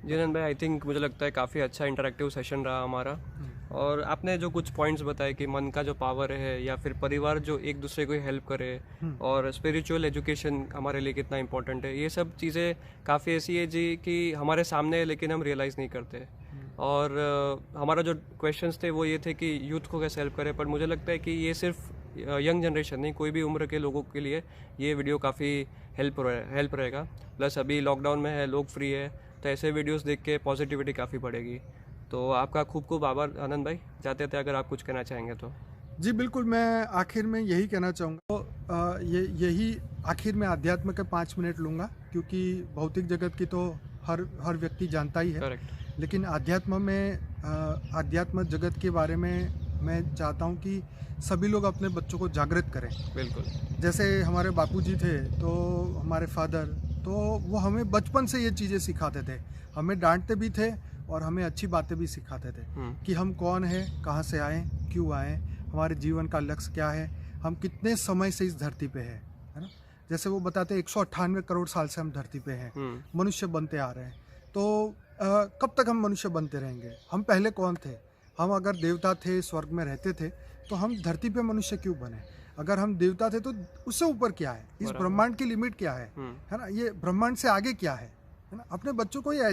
जिनन भाई, I think मुझे लगता है काफ़ी अच्छा इंटरेक्टिव सेशन रहा हमारा। और आपने जो कुछ पॉइंट्स बताए कि मन का जो पावर है, या फिर परिवार जो एक दूसरे को हेल्प करे, और स्पिरिचुअल एजुकेशन हमारे लिए कितना इंपॉर्टेंट है, ये सब चीज़ें काफ़ी ऐसी है जी कि हमारे सामने है लेकिन हम रियलाइज़ नहीं करते। और हमारा जो क्वेश्चंस थे वो ये थे कि यूथ को कैसे हेल्प करें, पर मुझे लगता है कि ये सिर्फ यंग जनरेशन नहीं, कोई भी उम्र के लोगों के लिए ये वीडियो काफ़ी हेल्प रहेगा। प्लस अभी लॉकडाउन में है, लोग फ्री है, तो ऐसे वीडियोस देख के पॉजिटिविटी काफ़ी बढ़ेगी। तो आपका खूब खूब आभार आनंद भाई। जाते थे अगर आप कुछ कहना चाहेंगे तो। जी बिल्कुल, मैं आखिर में यही कहना चाहूँगा। तो यही आखिर में अध्यात्म के 5 मिनट लूँगा, क्योंकि भौतिक जगत की तो हर व्यक्ति जानता ही है। करेक्ट। लेकिन अध्यात्म जगत के बारे में मैं चाहता हूँ कि सभी लोग अपने बच्चों को जागृत करें। बिल्कुल। जैसे हमारे बापूजी थे, तो हमारे फादर, तो वो हमें बचपन से ये चीज़ें सिखाते थे। हमें डांटते भी थे और हमें अच्छी बातें भी सिखाते थे कि हम कौन हैं, कहाँ से आए, क्यों आए, हमारे जीवन का लक्ष्य क्या है, हम कितने समय से इस धरती पे है ना। जैसे वो बताते 198 करोड़ साल से हम धरती पे हैं, मनुष्य बनते आ रहे हैं। तो कब तक हम मनुष्य बनते रहेंगे? हम पहले कौन थे? हम अगर देवता थे, स्वर्ग में रहते थे, तो हम धरती पे मनुष्य क्यों बने? अगर हम देवता थे तो उससे ऊपर क्या है? इस ब्रह्मांड की लिमिट क्या है ना? ये ब्रह्मांड से आगे क्या है ना? अपने बच्चों को ये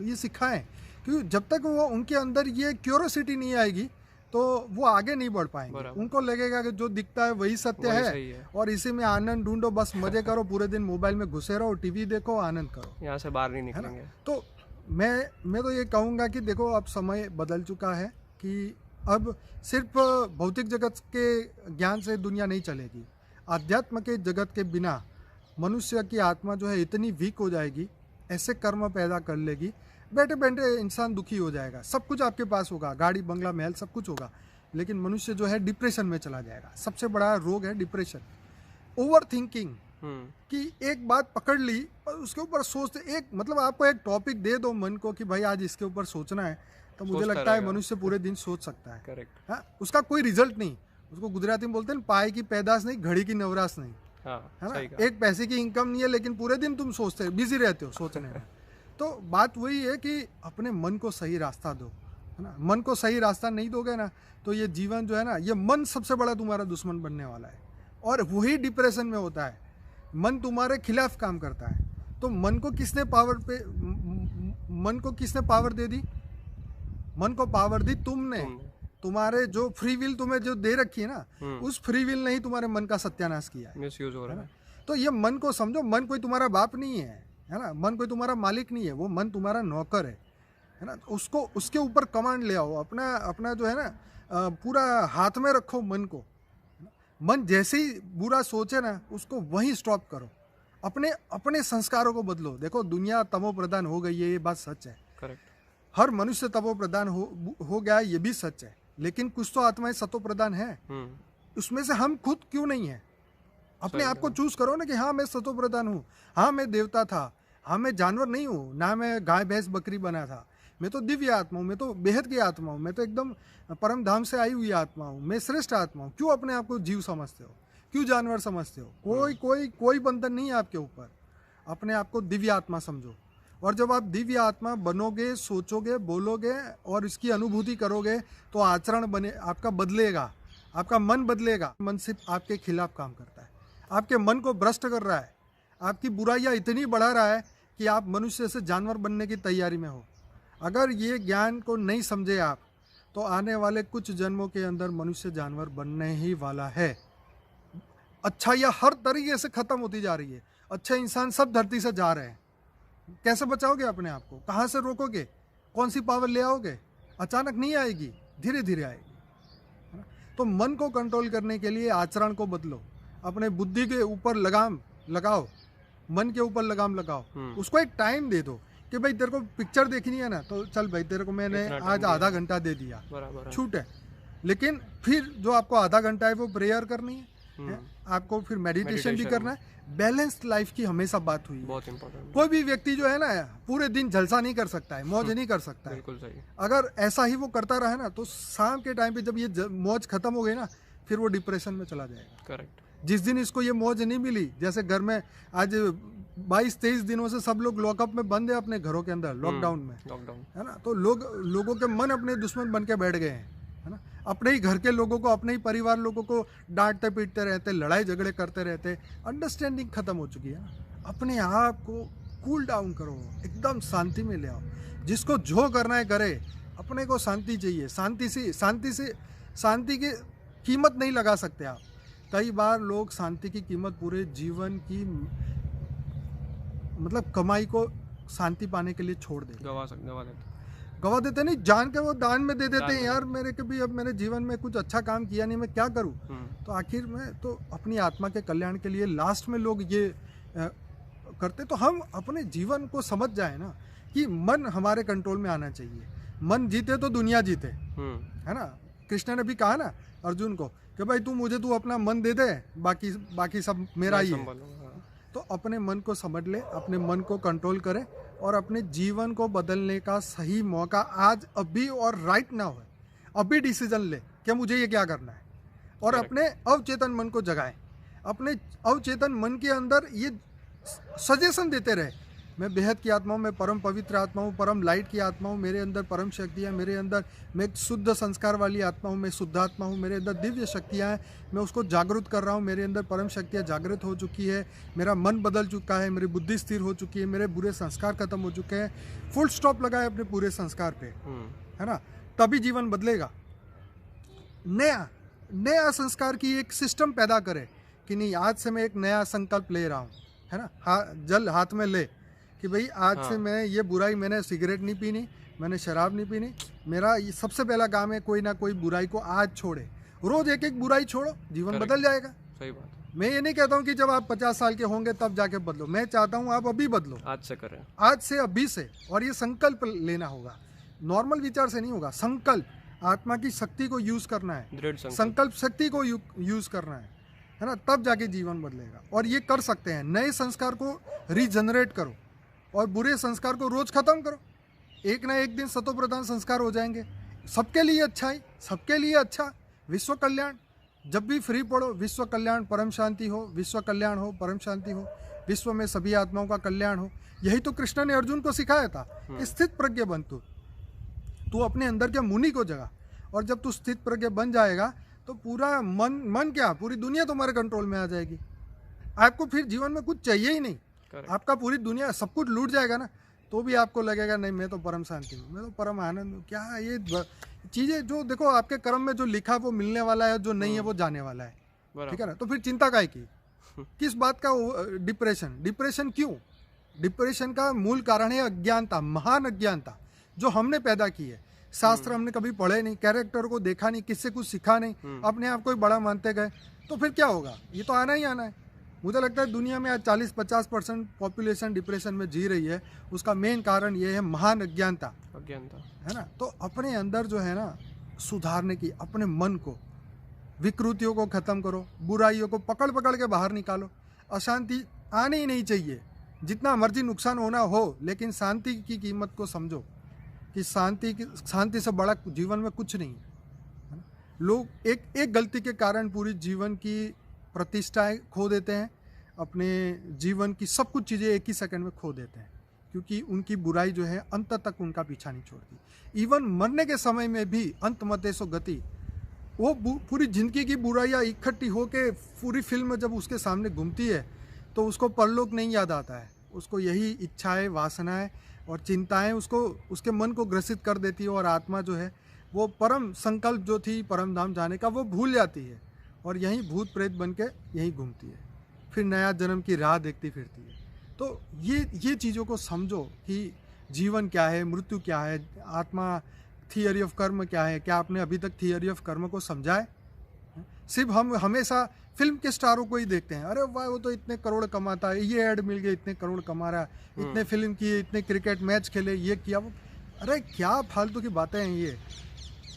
ये सिखाएं, क्योंकि जब तक वो उनके अंदर ये क्यूरोसिटी नहीं आएगी तो वो आगे नहीं बढ़ पाएंगे। उनको लगेगा कि जो दिखता है वही सत्य है, और इसी में आनंद ढूंढो, बस मजे करो, पूरे दिन मोबाइल में घुसे रहो, टीवी देखो, आनंद करो, यहाँ से बाहर नहीं निकलेंगे। तो मैं तो ये कहूँगा कि देखो, अब समय बदल चुका है कि अब सिर्फ भौतिक जगत के ज्ञान से दुनिया नहीं चलेगी। अध्यात्म के जगत के बिना मनुष्य की आत्मा जो है इतनी वीक हो जाएगी, ऐसे कर्म पैदा कर लेगी, बैठे बैठे इंसान दुखी हो जाएगा। सब कुछ आपके पास होगा, गाड़ी, बंगला, महल, सब कुछ होगा, लेकिन मनुष्य जो है डिप्रेशन में चला जाएगा। सबसे बड़ा रोग है डिप्रेशन, ओवर थिंकिंग, कि एक बात पकड़ ली और उसके ऊपर सोचते, एक मतलब आपको एक टॉपिक दे दो मन को कि भाई आज इसके ऊपर सोचना है, तो मुझे लगता है मनुष्य पूरे दिन सोच सकता है। करेक्ट। हाँ, उसका कोई रिजल्ट नहीं। उसको गुजराती में बोलते हैं पाए की पैदाश नहीं, घड़ी की नवराश नहीं, है ना। एक पैसे की इनकम नहीं है, लेकिन पूरे दिन तुम सोचते हो, बिजी रहते हो सोचने में। तो बात वही है कि अपने मन को सही रास्ता दो, है ना। मन को सही रास्ता नहीं दोगे ना, तो ये जीवन जो है ना, ये मन सबसे बड़ा तुम्हारा दुश्मन बनने वाला है, और वही डिप्रेशन में होता है। मन तुम्हारे खिलाफ काम करता है। तो मन को किसने पावर दे दी? मन को पावर दी तुमने। तुम्हारे जो फ्री विल तुम्हें जो दे रखी है ना, उस फ्री विल ने ही तुम्हारे मन का सत्यानाश किया है, मिसयूज हो रहा है। तो ये मन को समझो, मन कोई तुम्हारा बाप नहीं है ना, मन कोई तुम्हारा मालिक नहीं है, वो मन तुम्हारा नौकर है ना। उसको, उसके ऊपर कमांड ले आओ, अपना जो है ना पूरा हाथ में रखो मन को। मन जैसे ही बुरा सोचे ना, उसको वहीं स्टॉप करो। अपने संस्कारों को बदलो। देखो, दुनिया तमो प्रधान हो गई है, ये बात सच है। करेक्ट। हर मनुष्य तमो प्रधान हो गया, ये भी सच है, लेकिन कुछ तो आत्माएं सतो प्रधान है। उसमें से हम खुद क्यों नहीं है? अपने आप को चूज करो ना कि हाँ मैं सतो प्रधान हूँ, हाँ मैं देवता था, हाँ मैं जानवर नहीं हूँ ना, मैं गाय भैंस बकरी बना था, मैं तो दिव्य आत्मा हूँ, मैं तो बेहद की आत्मा हूँ, मैं तो एकदम परम धाम से आई हुई आत्मा हूँ, मैं श्रेष्ठ आत्मा हूँ। क्यों अपने आप को जीव समझते हो? क्यों जानवर समझते हो? कोई बंधन नहीं है आपके ऊपर। अपने आप को दिव्य आत्मा समझो, और जब आप दिव्य आत्मा बनोगे, सोचोगे, बोलोगे और इसकी अनुभूति करोगे, तो आचरण आपका बदलेगा, आपका मन बदलेगा। मन सिर्फ आपके खिलाफ काम करता है, आपके मन को भ्रष्ट कर रहा है, आपकी बुराइयां इतनी बढ़ा रहा है कि आप मनुष्य से जानवर बनने की तैयारी में हो। अगर ये ज्ञान को नहीं समझे आप, तो आने वाले कुछ जन्मों के अंदर मनुष्य जानवर बनने ही वाला है। अच्छाइयाँ हर तरीके से खत्म होती जा रही है, अच्छे इंसान सब धरती से जा रहे हैं। कैसे बचाओगे अपने आप को? कहाँ से रोकोगे? कौन सी पावर ले आओगे? अचानक नहीं आएगी, धीरे धीरे आएगी। तो मन को कंट्रोल करने के लिए आचरण को बदलो, अपने बुद्धि के ऊपर लगाम लगाओ, मन के ऊपर लगाम लगाओ। उसको एक टाइम दे दो कि भाई तेरे को पिक्चर देखनी है ना, तो चल भाई तेरे को मैंने आज आधा घंटा दे दिया, छूट है। लेकिन फिर जो आपको आधा घंटा है वो प्रेयर करनी है, आपको फिर मेडिटेशन भी करना है। बैलेंस्ड लाइफ की हमेशा बात हुई है, बहुत इंपॉर्टेंट। कोई भी व्यक्ति जो है ना पूरे दिन जलसा नहीं कर सकता है, मौज नहीं कर सकता है। बिल्कुल सही। अगर ऐसा ही वो करता रहा ना, तो शाम के टाइम पे जब ये मौज खत्म हो गई ना, फिर वो डिप्रेशन में चला जाएगा। करेक्ट। जिस दिन इसको ये मौज नहीं मिली, जैसे घर में आज 22-23 दिनों से सब लोग लॉकअप में बंद है अपने घरों के अंदर, लॉकडाउन में, है ना, तो लोगों के मन अपने दुश्मन बन के बैठ गए हैं, है ना, अपने ही घर के लोगों को, अपने ही परिवार लोगों को डांटते पीटते रहते, लड़ाई झगड़े करते रहते, अंडरस्टैंडिंग खत्म हो चुकी है। अपने आप को कूल डाउन करो, एकदम शांति में ले आओ, जिसको जो करना है करे, अपने को शांति चाहिए। शांति की कीमत नहीं लगा सकते आप। कई बार लोग शांति की कीमत पूरे जीवन की मतलब कमाई को शांति पाने के लिए छोड़ देते, गवा देते नहीं, जान के वो दान में दे देते हैं। यार मेरे कभी अब मेरे जीवन में कुछ अच्छा काम किया नहीं, मैं क्या करूं? तो आखिर में तो अपनी आत्मा के कल्याण के लिए लास्ट में लोग ये करते। तो हम अपने जीवन को समझ जाए ना कि मन हमारे कंट्रोल में आना चाहिए। मन जीते तो दुनिया जीते, है ना। कृष्ण ने भी कहा ना अर्जुन को कि भाई तू अपना मन दे दे, बाकी सब मेरा ही है। तो अपने मन को समझ ले, अपने मन को कंट्रोल करे और अपने जीवन को बदलने का सही मौका आज अभी और राइट नाउ है। अभी डिसीजन ले कि मुझे ये क्या करना है, और अपने अवचेतन मन को जगाए। अपने अवचेतन मन के अंदर ये सजेशन देते रहे, मैं बेहद की आत्मा हूँ, मैं परम पवित्र आत्मा हूँ, परम लाइट की आत्मा हूँ, मेरे अंदर परम शक्तियाँ, मेरे अंदर मैं एक शुद्ध संस्कार वाली आत्मा हूँ, मैं शुद्ध आत्मा हूँ, मेरे अंदर दिव्य शक्तियाँ हैं, मैं उसको जागृत कर रहा हूँ, मेरे अंदर परम शक्तियाँ जागृत हो चुकी है, मेरा मन बदल चुका है, मेरी बुद्धि स्थिर हो चुकी है, मेरे बुरे संस्कार खत्म हो चुके हैं। फुल स्टॉप लगाए अपने पूरे संस्कार पे, है ना, तभी जीवन बदलेगा। नया संस्कार की एक सिस्टम पैदा करे कि नहीं, आज से मैं एक नया संकल्प ले रहा हूँ, है ना, जल हाथ में ले कि भाई आज से मैं ये बुराई, मैंने सिगरेट नहीं पीनी, मैंने शराब नहीं पीनी, मेरा ये सबसे पहला काम है कोई ना कोई बुराई को आज छोड़े। रोज एक बुराई छोड़ो, जीवन बदल जाएगा। सही बात। मैं ये नहीं कहता हूँ कि जब आप 50 साल के होंगे तब जाके बदलो, मैं चाहता हूँ आप अभी बदलो, आज से करें, आज से अभी से। और ये संकल्प लेना होगा, नॉर्मल विचार से नहीं होगा। संकल्प, आत्मा की शक्ति को यूज करना है, संकल्प शक्ति को यूज करना है ना, तब जाके जीवन बदलेगा। और ये कर सकते हैं। नए संस्कार को रीजनरेट करो और बुरे संस्कार को रोज खत्म करो। एक ना एक दिन सतो प्रधान संस्कार हो जाएंगे, सबके लिए अच्छाई, सबके लिए अच्छा, विश्व कल्याण। जब भी फ्री पढ़ो, विश्व कल्याण परम शांति हो, विश्व कल्याण हो परम शांति हो, विश्व में सभी आत्माओं का कल्याण हो। यही तो कृष्ण ने अर्जुन को सिखाया था। स्थित प्रज्ञ बन तू अपने अंदर के मुनि को जगा, और जब तू स्थित प्रज्ञ बन जाएगा तो पूरा मन क्या, पूरी दुनिया तुम्हारे कंट्रोल में आ जाएगी। आपको फिर जीवन में कुछ चाहिए ही नहीं। आपका पूरी दुनिया सब कुछ लूट जाएगा ना, तो भी आपको लगेगा नहीं मैं तो परम शांति हूँ, मैं तो परम आनंद हूँ। क्या ये चीज़ें जो देखो आपके कर्म में जो लिखा वो मिलने वाला है, जो नहीं है वो जाने वाला है, ठीक है ना। तो फिर चिंता काहे की, किस बात का डिप्रेशन क्यों? डिप्रेशन का मूल कारण है अज्ञानता, महान अज्ञानता जो हमने पैदा की है। शास्त्र हमने कभी पढ़े नहीं, कैरेक्टर को देखा नहीं, किससे कुछ सीखा नहीं, अपने आप को ही बड़ा मानते गए, तो फिर क्या होगा? ये तो आना ही आना है। मुझे लगता है दुनिया में आज 40-50% पॉपुलेशन डिप्रेशन में जी रही है, उसका मेन कारण ये है महान अज्ञानता, है ना। तो अपने अंदर जो है ना सुधारने की, अपने मन को, विकृतियों को खत्म करो, बुराइयों को पकड़ के बाहर निकालो। अशांति आनी ही नहीं चाहिए, जितना मर्जी नुकसान होना हो, लेकिन शांति की कीमत को समझो कि शांति से बड़ा जीवन में कुछ नहीं है। लोग एक गलती के कारण पूरी जीवन की प्रतिष्ठाएं खो देते हैं, अपने जीवन की सब कुछ चीज़ें एक ही सेकंड में खो देते हैं, क्योंकि उनकी बुराई जो है अंत तक उनका पीछा नहीं छोड़ती। इवन मरने के समय में भी अंत मतेसो गति, वो पूरी जिंदगी की बुराइयाँ इकट्ठी होके पूरी फिल्म जब उसके सामने घूमती है तो उसको परलोक नहीं याद आता है, उसको यही इच्छाएं, वासनाएं और चिंताएं उसको, उसके मन को ग्रसित कर देती है, और आत्मा जो है वो परम संकल्प जो थी परम धाम जाने का वो भूल जाती है, और यहीं भूत प्रेत बन के यहीं घूमती है, फिर नया जन्म की राह देखती फिरती है। तो ये चीज़ों को समझो कि जीवन क्या है, मृत्यु क्या है, आत्मा, थियरी ऑफ कर्म क्या है। क्या आपने अभी तक थियरी ऑफ कर्म को समझा है? सिर्फ हम हमेशा फिल्म के स्टारों को ही देखते हैं, अरे वाह वो तो इतने करोड़ कमाता है, ये ऐड मिल गया इतने करोड़ कमा रहा है, इतने फिल्म किए, इतने क्रिकेट मैच खेले, ये किया वो। अरे क्या फालतू की बातें हैं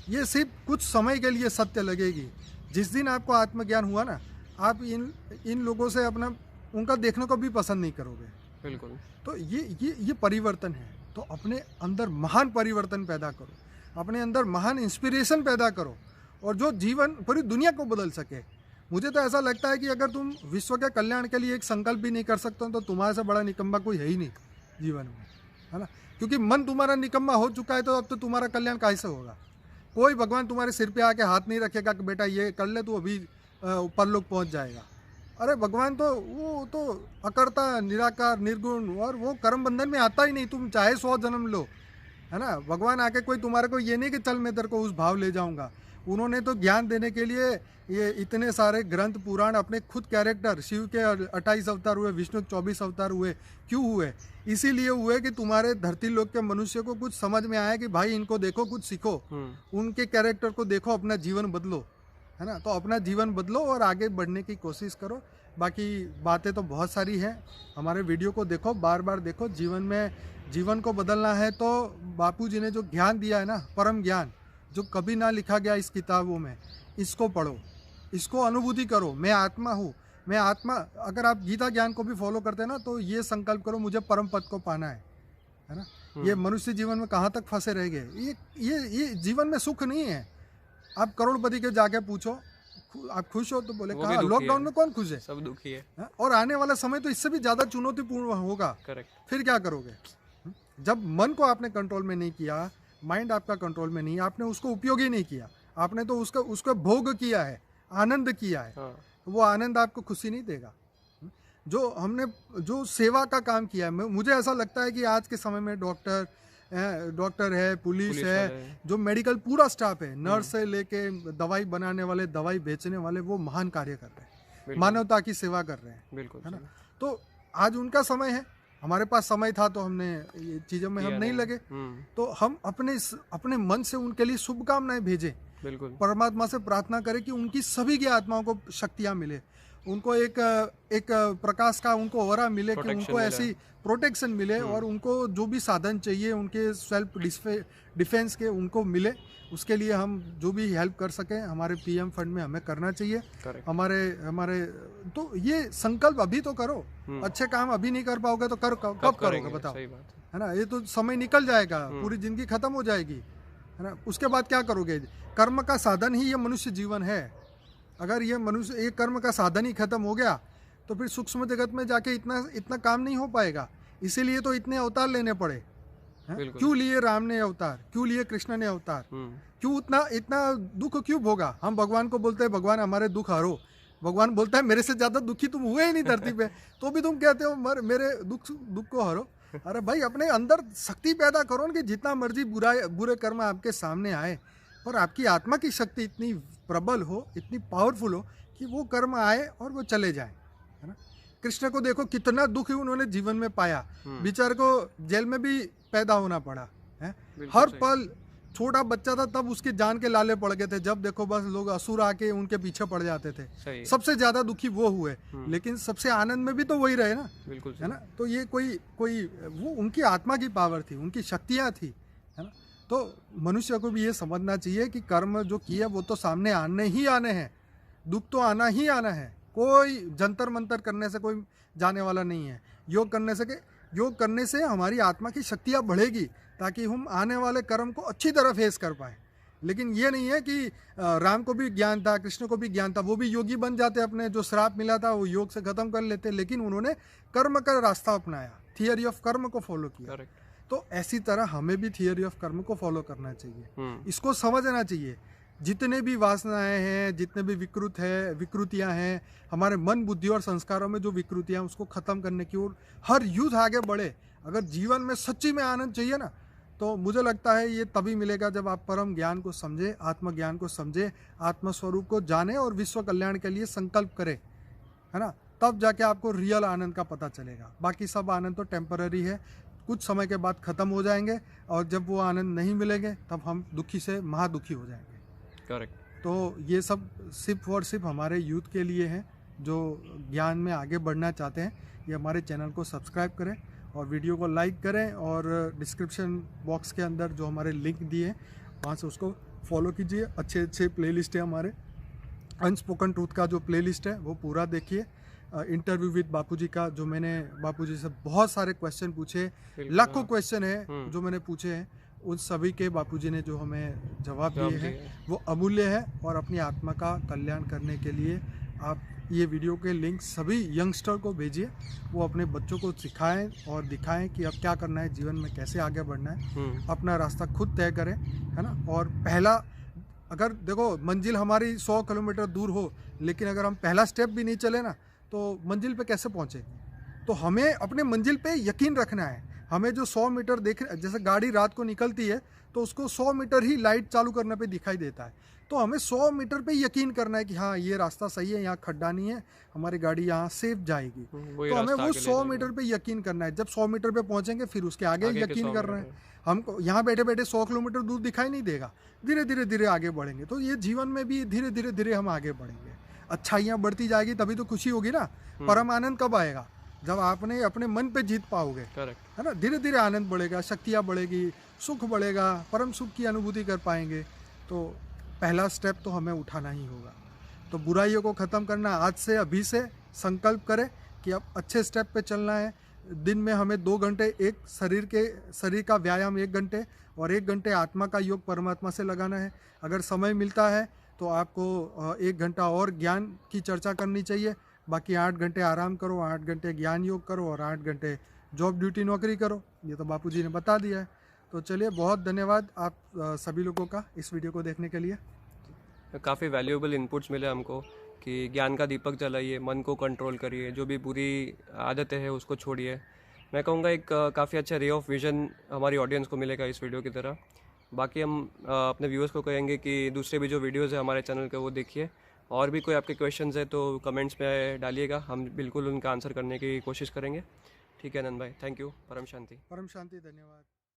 ये सिर्फ कुछ समय के लिए सत्य लगेगी। जिस दिन आपको आत्मज्ञान हुआ ना, आप इन लोगों से अपना उनका देखने को भी पसंद नहीं करोगे। बिल्कुल। तो ये परिवर्तन है। तो अपने अंदर महान परिवर्तन पैदा करो, अपने अंदर महान इंस्पिरेशन पैदा करो, और जो जीवन पूरी दुनिया को बदल सके। मुझे तो ऐसा लगता है कि अगर तुम विश्व के कल्याण के लिए एक संकल्प भी नहीं कर सकते हो तो तुम्हारे से बड़ा निकम्मा कोई है ही नहीं जीवन में, है ना। क्योंकि मन तुम्हारा निकम्मा हो चुका है तो अब तो तुम्हारा कल्याण कैसे होगा। कोई भगवान तुम्हारे सिर पे आके हाथ नहीं रखेगा कि बेटा ये कर ले, तू अभी परलोक पहुंच जाएगा। अरे भगवान तो वो तो अकर्ता, निराकार, निर्गुण, और वो कर्म बंधन में आता ही नहीं, तुम चाहे 100 जन्म लो, है ना। भगवान आके कोई तुम्हारे को ये नहीं कि चल मैं तेरे को उस भाव ले जाऊंगा। उन्होंने तो ज्ञान देने के लिए ये इतने सारे ग्रंथ पुराण, अपने खुद कैरेक्टर, शिव के 28 अवतार हुए, विष्णु के 24 अवतार हुए। क्यों हुए? इसीलिए हुए कि तुम्हारे धरती लोक के मनुष्य को कुछ समझ में आया कि भाई इनको देखो, कुछ सीखो, उनके कैरेक्टर को देखो, अपना जीवन बदलो, है ना। तो अपना जीवन बदलो और आगे बढ़ने की कोशिश करो। बाकी बातें तो बहुत सारी हैं, हमारे वीडियो को देखो, बार बार देखो। जीवन को बदलना है तो बापू जी ने जो ज्ञान दिया है ना, परम ज्ञान, जो कभी ना लिखा गया इस किताबों में, इसको पढ़ो, इसको अनुभूति करो। मैं आत्मा हूँ, मैं आत्मा। अगर आप गीता ज्ञान को भी फॉलो करते हैं ना तो ये संकल्प करो, मुझे परम पद को पाना है ना। ये मनुष्य जीवन में कहाँ तक फंसे रह गए। ये जीवन में सुख नहीं है। आप करोड़पति के जाके पूछो आप खुश हो तो बोले कहाँ, लॉकडाउन में कौन खुश है? सब दुखी है। और आने वाला समय तो इससे भी ज्यादा चुनौतीपूर्ण होगा। करेक्ट। फिर क्या करोगे? जब मन को आपने कंट्रोल में नहीं किया, माइंड आपका कंट्रोल में नहीं, आपने उसको उपयोगी नहीं किया, आपने तो उसका भोग किया है, आनंद किया है। हाँ। वो आनंद आपको खुशी नहीं देगा। जो सेवा का काम किया है, मुझे ऐसा लगता है कि आज के समय में डॉक्टर है, पुलिस है, जो मेडिकल पूरा स्टाफ है, नर्स से लेके दवाई बनाने वाले, दवाई बेचने वाले, वो महान कार्य कर रहे हैं, मानवता की सेवा कर रहे हैं, बिल्कुल, है ना। तो आज उनका समय है, हमारे पास समय था तो हमने ये चीजों में हम नहीं लगे। तो हम अपने मन से उनके लिए शुभकामनाएं भेजें, बिल्कुल, परमात्मा से प्रार्थना करें कि उनकी सभी की आत्माओं को शक्तियां मिले, उनको एक प्रकाश का उनको ऑरा मिले, कि उनको ऐसी प्रोटेक्शन मिले, और उनको जो भी साधन चाहिए उनके सेल्फ डिफेंस के उनको मिले। उसके लिए हम जो भी हेल्प कर सकें हमारे पीएम फंड में हमें करना चाहिए। हमारे तो ये संकल्प अभी तो करो। अच्छे काम अभी नहीं कर पाओगे तो कब करोगे बताओ, है ना। ये तो समय निकल जाएगा, पूरी जिंदगी खत्म हो जाएगी, है ना। उसके बाद क्या करोगे? कर्म का साधन ही ये मनुष्य जीवन है। अगर ये मनुष्य एक कर्म का साधन ही खत्म हो गया तो फिर सूक्ष्म जगत में जाके इतना काम नहीं हो पाएगा। इसीलिए तो इतने अवतार लेने पड़े। क्यों लिए राम ने अवतार, क्यों लिए कृष्ण ने अवतार, क्यों इतना दुख क्यों भोगा? हम भगवान को बोलते हैं भगवान हमारे दुख हरो, भगवान बोलता है मेरे से ज्यादा दुखी तुम हुए ही नहीं धरती पे, तो भी तुम कहते हो मेरे दुख को हरो। अरे भाई, अपने अंदर शक्ति पैदा करो कि जितना मर्जी बुरे कर्म आपके सामने आए, पर आपकी आत्मा की शक्ति इतनी प्रबल हो, इतनी पावरफुल हो कि वो कर्म आए और वो चले जाए, है ना। कृष्ण को देखो, कितना दुख उन्होंने जीवन में पाया, बेचारे को जेल में भी पैदा होना पड़ा है। हर पल छोटा बच्चा था तब उसके जान के लाले पड़ गए थे, जब देखो बस लोग असुर आके उनके पीछे पड़ जाते थे। सबसे ज्यादा दुखी वो हुए, लेकिन सबसे आनंद में भी तो वही रहे ना, बिल्कुल, है ना। तो ये कोई वो उनकी आत्मा की पावर थी, उनकी शक्तियां थी, है ना। तो मनुष्य को भी ये समझना चाहिए कि कर्म जो किया वो तो सामने आने ही आने हैं, दुख तो आना ही आना है। कोई जंतर मंतर करने से कोई जाने वाला नहीं है। योग करने से हमारी आत्मा की शक्तियाँ बढ़ेगी ताकि हम आने वाले कर्म को अच्छी तरह फेस कर पाए। लेकिन ये नहीं है कि राम को भी ज्ञान था, कृष्ण को भी ज्ञान था, वो भी योगी बन जाते, अपने जो श्राप मिला था वो योग से खत्म कर लेते, लेकिन उन्होंने कर्म का रास्ता अपनाया, थियरी ऑफ कर्म को फॉलो किया। तो ऐसी तरह हमें भी थियरी ऑफ कर्म को फॉलो करना चाहिए, इसको समझना चाहिए। जितने भी वासनाएं हैं, जितने भी विकृतियां हैं, हमारे मन, बुद्धि और संस्कारों में जो विकृतियां, उसको खत्म करने की ओर हर यूथ आगे बढ़े। अगर जीवन में सच्ची में आनंद चाहिए ना, तो मुझे लगता है ये तभी मिलेगा जब आप परम ज्ञान को समझे, आत्मज्ञान को समझे, आत्मस्वरूप को जाने और विश्व कल्याण के लिए संकल्प करें, है ना। तब जाके आपको रियल आनंद का पता चलेगा। बाकी सब आनंद तो टेम्पररी है, कुछ समय के बाद खत्म हो जाएंगे, और जब वो आनंद नहीं मिलेंगे तब हम दुखी से महादुखी हो जाएंगे। करेक्ट। तो ये सब सिर्फ और सिर्फ हमारे यूथ के लिए है जो ज्ञान में आगे बढ़ना चाहते हैं। ये हमारे चैनल को सब्सक्राइब करें और वीडियो को लाइक करें, और डिस्क्रिप्शन बॉक्स के अंदर जो हमारे लिंक दिए हैं वहाँ से उसको फॉलो कीजिए। अच्छे प्लेलिस्ट है हमारे। अनस्पोकन ट्रूथ का जो प्लेलिस्ट है वो पूरा देखिए। इंटरव्यू विद बापूजी का, जो मैंने बापूजी से बहुत सारे क्वेश्चन पूछे, लाखों क्वेश्चन है जो मैंने पूछे हैं, उन सभी के बापूजी ने जो हमें जवाब दिए हैं वो अमूल्य है, और अपनी आत्मा का कल्याण करने के लिए आप ये वीडियो के लिंक सभी यंगस्टर को भेजिए, वो अपने बच्चों को सिखाएं और दिखाएं कि अब क्या करना है जीवन में, कैसे आगे बढ़ना है, अपना रास्ता खुद तय करें, है ना। और पहला, अगर देखो मंजिल हमारी 100 किलोमीटर दूर हो, लेकिन अगर हम पहला स्टेप भी नहीं चले ना तो मंजिल पे कैसे पहुंचेंगे। तो हमें अपने मंजिल पे यकीन रखना है। हमें जो 100 मीटर जैसे गाड़ी रात को निकलती है तो उसको 100 मीटर ही लाइट चालू करने पे दिखाई देता है, तो हमें 100 मीटर पे यकीन करना है कि हाँ ये रास्ता सही है, यहाँ खड्डा नहीं है, हमारी गाड़ी यहाँ सेफ जाएगी। तो हमें वो 100 मीटर पे यकीन करना है। जब 100 मीटर पे पहुंचेंगे फिर उसके आगे यकीन कर रहे हैं। हमको यहाँ बैठे बैठे 100 किलोमीटर दूर दिखाई नहीं देगा, धीरे धीरे धीरे आगे बढ़ेंगे। तो ये जीवन में भी धीरे धीरे धीरे हम आगे बढ़ेंगे, अच्छाइयाँ बढ़ती जाएगी, तभी तो खुशी होगी ना। परम आनंद कब आएगा, जब आपने अपने मन पे जीत पाओगे, है ना। धीरे धीरे आनंद बढ़ेगा, शक्तियाँ बढ़ेगी, सुख बढ़ेगा, परम सुख की अनुभूति कर पाएंगे। तो पहला स्टेप तो हमें उठाना ही होगा। तो बुराइयों को ख़त्म करना आज से, अभी से संकल्प करें कि अब अच्छे स्टेप पे चलना है। दिन में हमें 2 घंटे एक शरीर का व्यायाम 1 घंटे और 1 घंटे आत्मा का योग परमात्मा से लगाना है। अगर समय मिलता है तो आपको 1 घंटा और ज्ञान की चर्चा करनी चाहिए। बाकी 8 घंटे आराम करो, 8 घंटे ज्ञान योग करो और 8 घंटे जॉब ड्यूटी नौकरी करो। ये तो बापूजी ने बता दिया है। तो चलिए, बहुत धन्यवाद आप सभी लोगों का इस वीडियो को देखने के लिए। काफ़ी वैल्यूएबल इनपुट्स मिले हमको कि ज्ञान का दीपक जलाइए, मन को कंट्रोल करिए, जो भी बुरी आदतें हैं उसको छोड़िए। मैं कहूँगा एक काफ़ी अच्छा रे ऑफ विजन हमारी ऑडियंस को मिलेगा इस वीडियो की तरह। बाकी हम अपने व्यूअर्स को कहेंगे कि दूसरे भी जो वीडियोज़ है हमारे चैनल के वो देखिए, और भी कोई आपके क्वेश्चंस है तो कमेंट्स में डालिएगा, हम बिल्कुल उनका आंसर करने की कोशिश करेंगे। ठीक है आनंद भाई, थैंक यू। परम शांति। परम शांति, धन्यवाद।